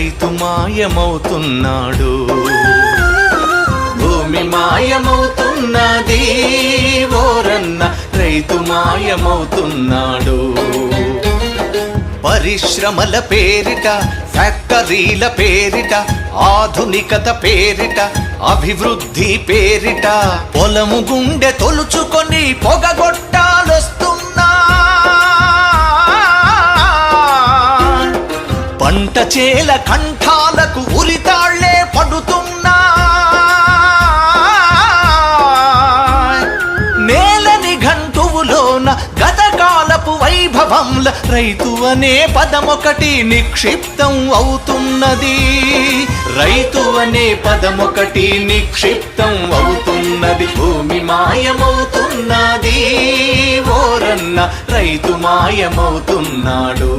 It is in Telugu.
రైతు మాయమవుతున్నాడు. భూమి మాయమవుతున్నది ఓరన్న, రైతు మాయమవుతున్నాడు. పరిశ్రమల పేరిట, ఫ్యాక్టరీల పేరిట, ఆధునికత పేరిట, అభివృద్ధి పేరిట పొలము గుండె తొలుచుకొని పొగగొట్టాలొస్తున్నా. పంట చేల కంఠాలకు ఉరితాళ్లే పడుతున్నా. నేలని గంటువులోన గతకాలపు వైభవంల రైతు అనే పదమొకటి నిక్షిప్తం అవుతున్నది. రైతు అనే పదమొకటి నిక్షిప్తం అవుతున్నది. భూమి మాయమవుతున్నది ఓరన్న, రైతు మాయమవుతున్నాడు.